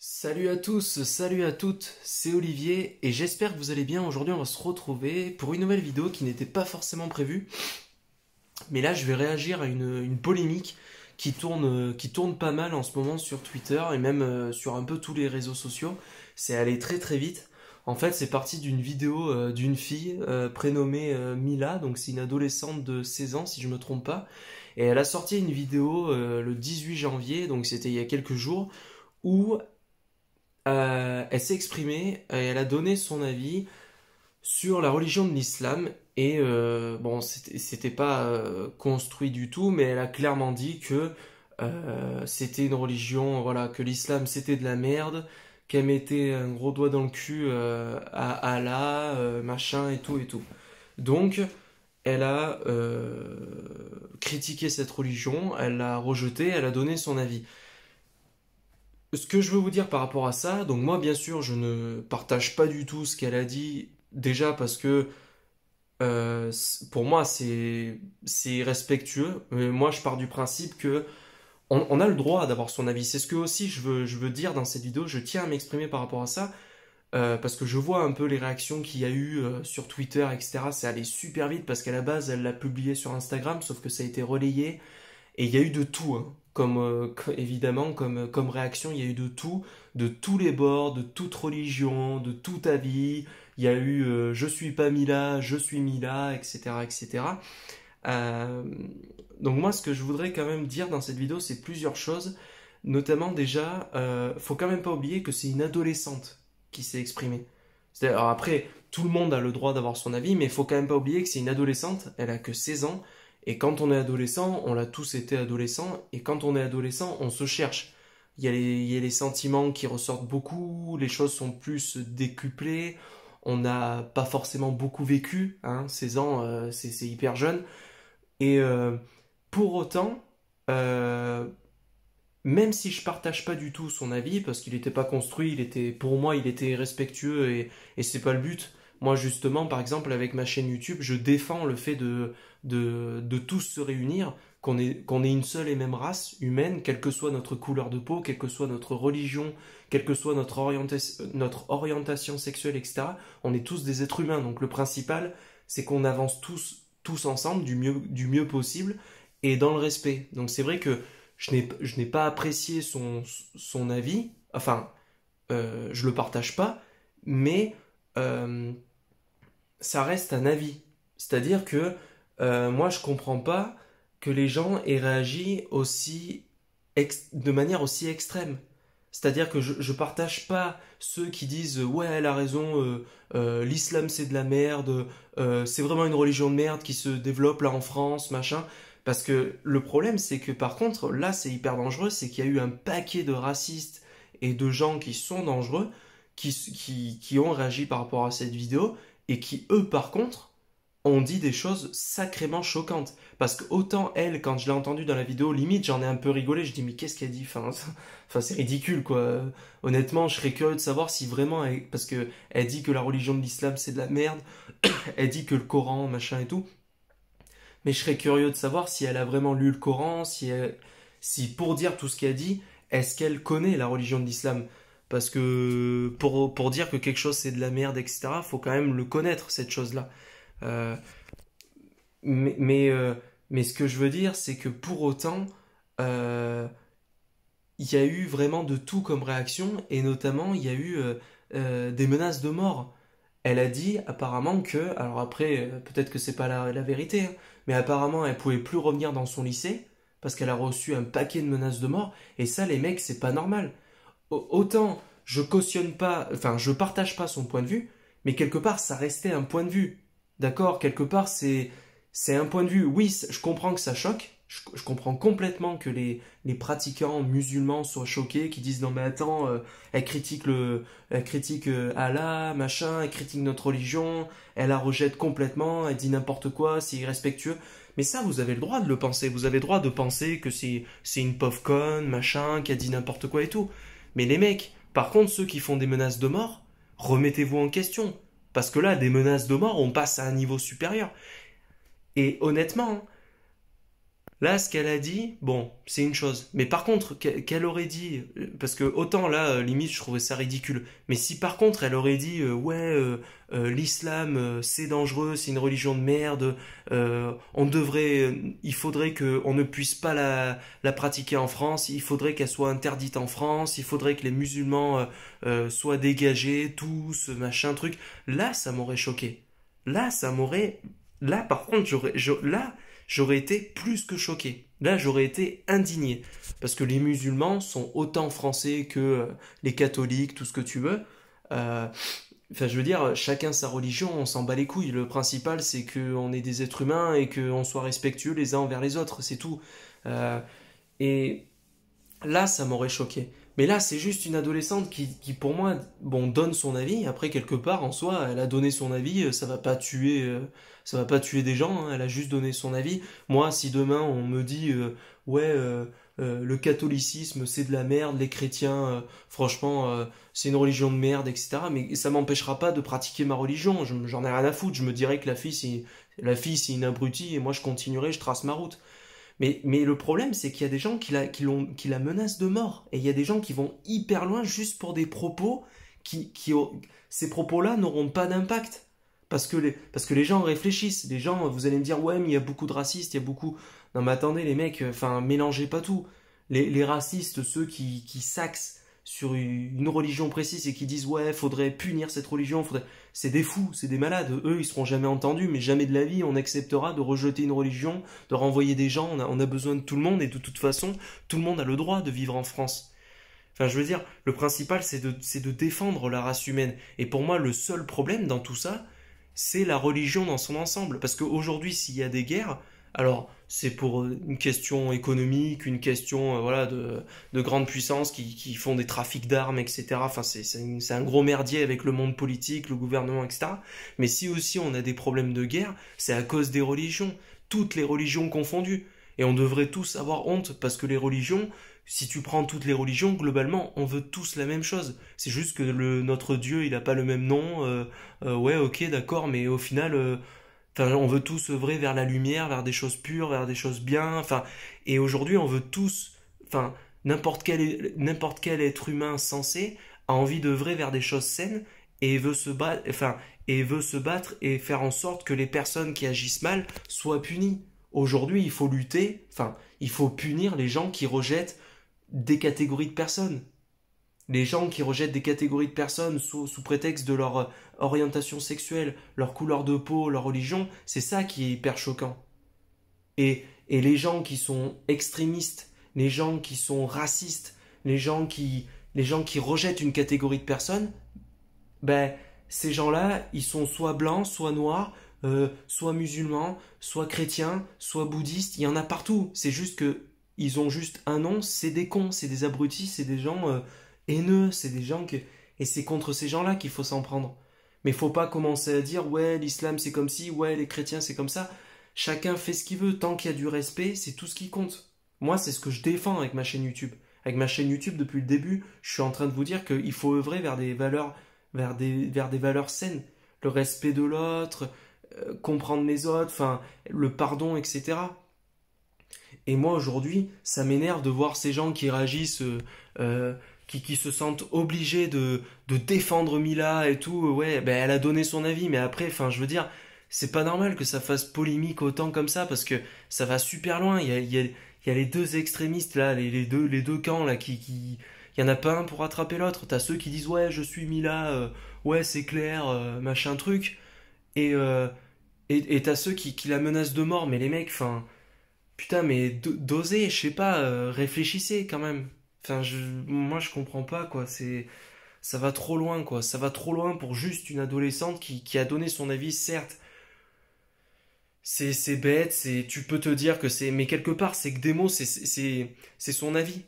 Salut à tous, salut à toutes, c'est Olivier et j'espère que vous allez bien. Aujourd'hui on va se retrouver pour une nouvelle vidéo qui n'était pas forcément prévue. Mais là je vais réagir à une polémique qui tourne pas mal en ce moment sur Twitter et même sur un peu tous les réseaux sociaux. C'est allé très très vite. En fait c'est parti d'une vidéo d'une fille prénommée Mila, donc c'est une adolescente de 16 ans si je me trompe pas. Et elle a sorti une vidéo le 18 janvier, donc c'était il y a quelques jours, où elle s'est exprimée et elle a donné son avis sur la religion de l'islam. Et bon, c'était pas construit du tout, mais elle a clairement dit que c'était une religion, voilà, que l'islam c'était de la merde, qu'elle mettait un gros doigt dans le cul à Allah, machin et tout et tout. Donc, elle a critiqué cette religion, elle l'a rejetée, elle a donné son avis. Ce que je veux vous dire par rapport à ça, donc moi bien sûr je ne partage pas du tout ce qu'elle a dit, déjà parce que pour moi c'est irrespectueux, mais moi je pars du principe que on a le droit d'avoir son avis. C'est ce que aussi je veux dire dans cette vidéo, je tiens à m'exprimer par rapport à ça, parce que je vois un peu les réactions qu'il y a eu sur Twitter, etc. C'est allé super vite parce qu'à la base elle l'a publié sur Instagram, sauf que ça a été relayé. Et il y a eu de tout, hein. Évidemment, comme réaction, il y a eu de tout, de tous les bords, de toute religion, de tout avis. Il y a eu je suis pas Mila, je suis Mila, etc. etc. Euh, donc moi, ce que je voudrais quand même dire dans cette vidéo, c'est plusieurs choses. Notamment déjà, faut quand même pas oublier que c'est une adolescente qui s'est exprimée. Alors après, tout le monde a le droit d'avoir son avis, mais il faut quand même pas oublier que c'est une adolescente, elle a que 16 ans, et quand on est adolescent, on l'a tous été adolescent, et quand on est adolescent, on se cherche. Il y a les sentiments qui ressortent beaucoup, les choses sont plus décuplées, on n'a pas forcément beaucoup vécu, hein, 16 ans, c'est hyper jeune, et pour autant, euh, même si je partage pas du tout son avis, parce qu'il n'était pas construit, pour moi, il était respectueux et c'est pas le but. Moi, justement, par exemple, avec ma chaîne YouTube, je défends le fait de tous se réunir, qu'on ait une seule et même race humaine, quelle que soit notre couleur de peau, quelle que soit notre religion, quelle que soit notre orientation sexuelle, etc. On est tous des êtres humains. Donc le principal, c'est qu'on avance tous ensemble du mieux possible et dans le respect. Donc c'est vrai que je n'ai pas apprécié son avis, enfin, je le partage pas, mais euh, ça reste un avis. C'est-à-dire que moi, je comprends pas que les gens aient réagi de manière aussi extrême. C'est-à-dire que je partage pas ceux qui disent ouais, elle a raison, l'islam c'est de la merde, c'est vraiment une religion de merde qui se développe là en France, machin. Parce que le problème c'est que par contre, là c'est hyper dangereux, c'est qu'il y a eu un paquet de racistes et de gens qui sont dangereux, qui ont réagi par rapport à cette vidéo, et qui eux par contre ont dit des choses sacrément choquantes. Parce que autant elle, quand je l'ai entendue dans la vidéo, limite j'en ai un peu rigolé, je dis mais qu'est-ce qu'elle dit, enfin c'est ridicule quoi. Honnêtement, je serais curieux de savoir si vraiment, parce que elle dit que la religion de l'islam c'est de la merde, elle dit que le Coran, machin et tout, mais je serais curieux de savoir si elle a vraiment lu le Coran, si pour dire tout ce qu'elle dit, est-ce qu'elle connaît la religion de l'islam? Parce que pour dire que quelque chose c'est de la merde, etc., faut quand même le connaître, cette chose-là. Euh, mais, mais, euh, mais ce que je veux dire, c'est que pour autant, euh, il y a eu vraiment de tout comme réaction, et notamment il y a eu des menaces de mort. Elle a dit apparemment que, alors après, peut-être que c'est pas la vérité, hein, mais apparemment elle pouvait plus revenir dans son lycée parce qu'elle a reçu un paquet de menaces de mort, et ça, les mecs, c'est pas normal. Autant je cautionne pas, enfin je partage pas son point de vue, mais quelque part ça restait un point de vue. D'accord, quelque part c'est un point de vue. Oui, je comprends que ça choque. Je comprends complètement que les pratiquants musulmans soient choqués, qui disent non mais attends, elle critique Allah, machin, elle critique notre religion, elle la rejette complètement, elle dit n'importe quoi, c'est irrespectueux. Mais ça, vous avez le droit de le penser. Vous avez le droit de penser que c'est une pauvre conne, machin, qui a dit n'importe quoi et tout. Mais les mecs, par contre, ceux qui font des menaces de mort, remettez-vous en question. Parce que là, des menaces de mort, on passe à un niveau supérieur. Et honnêtement, Là, ce qu'elle a dit, bon, c'est une chose. Mais par contre, qu'elle aurait dit, parce que autant là, limite, je trouvais ça ridicule. Mais si par contre, elle aurait dit, ouais, l'islam, c'est dangereux, c'est une religion de merde, il faudrait que on ne puisse pas la pratiquer en France, il faudrait qu'elle soit interdite en France, il faudrait que les musulmans soient dégagés, tous, machin truc. Là, ça m'aurait choqué. Là, ça m'aurait, là, par contre, là j'aurais été plus que choqué. Là, j'aurais été indigné. Parce que les musulmans sont autant français que les catholiques, tout ce que tu veux. Euh, Enfin, je veux dire, chacun sa religion, on s'en bat les couilles. Le principal, c'est qu'on est des êtres humains et qu'on soit respectueux les uns envers les autres, c'est tout. Euh, et là, ça m'aurait choqué. Mais là, c'est juste une adolescente qui, pour moi, bon, donne son avis. Après, quelque part, en soi, elle a donné son avis. Ça va pas tuer des gens, hein. Elle a juste donné son avis. Moi, si demain on me dit, ouais, le catholicisme, c'est de la merde, les chrétiens, franchement, c'est une religion de merde, etc. Mais ça m'empêchera pas de pratiquer ma religion. J'en ai rien à foutre. Je me dirais que la fille, c'est une abrutie et moi, je continuerai, je trace ma route. Mais le problème, c'est qu'il y a des gens qui la menacent de mort. Et il y a des gens qui vont hyper loin juste pour des propos ces propos-là n'auront pas d'impact. Parce que les gens réfléchissent. Les gens, vous allez me dire, ouais, mais il y a beaucoup de racistes, il y a beaucoup. Non, mais attendez, les mecs, enfin, mélangez pas tout. Les racistes, ceux qui s'axent sur une religion précise et qui disent, ouais, faudrait punir cette religion, c'est des fous, c'est des malades. Eux, ils seront jamais entendus, mais jamais de la vie on acceptera de rejeter une religion, de renvoyer des gens. On a besoin de tout le monde et de toute façon, tout le monde a le droit de vivre en France. Enfin, je veux dire, le principal, c'est de défendre la race humaine. Et pour moi, le seul problème dans tout ça, c'est la religion dans son ensemble. Parce qu'aujourd'hui, s'il y a des guerres, alors c'est pour une question économique, une question voilà, de grandes puissances qui font des trafics d'armes, etc. Enfin, c'est un gros merdier avec le monde politique, le gouvernement, etc. Mais si aussi on a des problèmes de guerre, c'est à cause des religions. Toutes les religions confondues. Et on devrait tous avoir honte parce que les religions, si tu prends toutes les religions, globalement, on veut tous la même chose. C'est juste que notre Dieu, il n'a pas le même nom. Ouais, ok, d'accord, mais au final, enfin, on veut tous œuvrer vers la lumière, vers des choses pures, vers des choses bien. Enfin, et aujourd'hui, on veut tous, enfin, n'importe quel être humain sensé a envie d'œuvrer vers des choses saines et veut se battre, enfin, et veut se battre et faire en sorte que les personnes qui agissent mal soient punies. Aujourd'hui, il faut lutter, enfin, il faut punir les gens qui rejettent des catégories de personnes. Les gens qui rejettent des catégories de personnes sous prétexte de leur orientation sexuelle, leur couleur de peau, leur religion, c'est ça qui est hyper choquant. Et les gens qui sont extrémistes, les gens qui sont racistes, les gens qui rejettent une catégorie de personnes, ben, ces gens-là, ils sont soit blancs, soit noirs, soit musulmans, soit chrétiens, soit bouddhistes, il y en a partout. C'est juste que ils ont juste un nom, c'est des cons, c'est des abrutis, c'est des gens haineux, c'est des gens que... Et c'est contre ces gens-là qu'il faut s'en prendre. Mais faut pas commencer à dire, ouais, l'islam c'est comme ci, ouais, les chrétiens c'est comme ça. Chacun fait ce qu'il veut, tant qu'il y a du respect, c'est tout ce qui compte. Moi, c'est ce que je défends avec ma chaîne YouTube. Avec ma chaîne YouTube, depuis le début, je suis en train de vous dire qu'il faut œuvrer vers des valeurs, vers des valeurs saines. Le respect de l'autre, comprendre les autres, enfin, le pardon, etc. Et moi aujourd'hui, ça m'énerve de voir ces gens qui réagissent, qui se sentent obligés de défendre Mila et tout. Ouais, ben elle a donné son avis, mais après, enfin, je veux dire, c'est pas normal que ça fasse polémique autant comme ça parce que ça va super loin. Il y a les deux extrémistes là, les deux camps là il y en a pas un pour rattraper l'autre. T'as ceux qui disent ouais, je suis Mila, ouais, c'est clair, machin truc. Et, euh, et t'as ceux qui la menacent de mort, mais les mecs, enfin. Putain, mais dosez, je sais pas, réfléchissez quand même. Enfin, moi je comprends pas quoi. Ça va trop loin quoi. Ça va trop loin pour juste une adolescente qui a donné son avis. Certes, c'est bête, tu peux te dire que mais quelque part c'est que des mots, c'est son avis.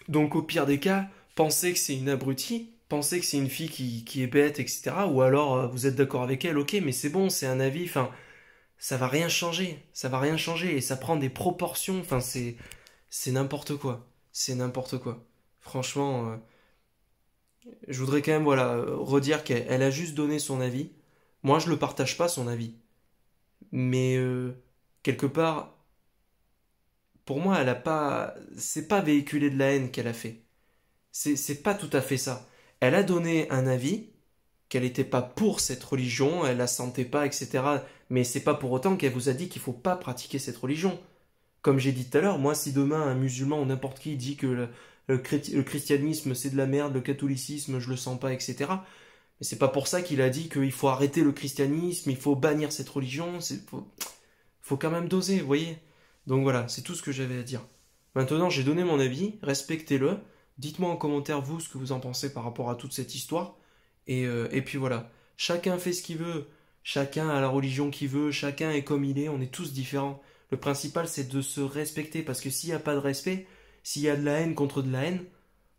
Donc au pire des cas, pensez que c'est une abrutie, pensez que c'est une fille qui est bête, etc. Ou alors vous êtes d'accord avec elle, ok, mais c'est bon, c'est un avis. Enfin, ça va rien changer, ça va rien changer et ça prend des proportions, enfin c'est n'importe quoi, c'est n'importe quoi. Franchement, je voudrais quand même voilà redire qu'elle a juste donné son avis. Moi je le partage pas son avis, mais quelque part pour moi, elle a pas, c'est pas véhiculer de la haine qu'elle a fait. C'est pas tout à fait ça. Elle a donné un avis qu'elle n'était pas pour cette religion, elle la sentait pas, etc. Mais c'est pas pour autant qu'elle vous a dit qu'il faut pas pratiquer cette religion. Comme j'ai dit tout à l'heure, moi, si demain un musulman ou n'importe qui dit que le christianisme c'est de la merde, le catholicisme je le sens pas, etc. Mais c'est pas pour ça qu'il a dit qu'il faut arrêter le christianisme, il faut bannir cette religion. Faut quand même doser, vous voyez. Donc voilà, c'est tout ce que j'avais à dire. Maintenant, j'ai donné mon avis, respectez-le. Dites-moi en commentaire vous ce que vous en pensez par rapport à toute cette histoire. Et puis voilà, chacun fait ce qu'il veut, chacun a la religion qu'il veut, chacun est comme il est, on est tous différents. Le principal c'est de se respecter parce que s'il n'y a pas de respect, s'il y a de la haine contre de la haine,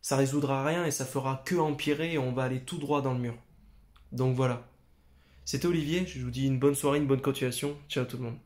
ça résoudra rien et ça fera que empirer et on va aller tout droit dans le mur. Donc voilà. C'était Olivier, je vous dis une bonne soirée, une bonne continuation. Ciao tout le monde.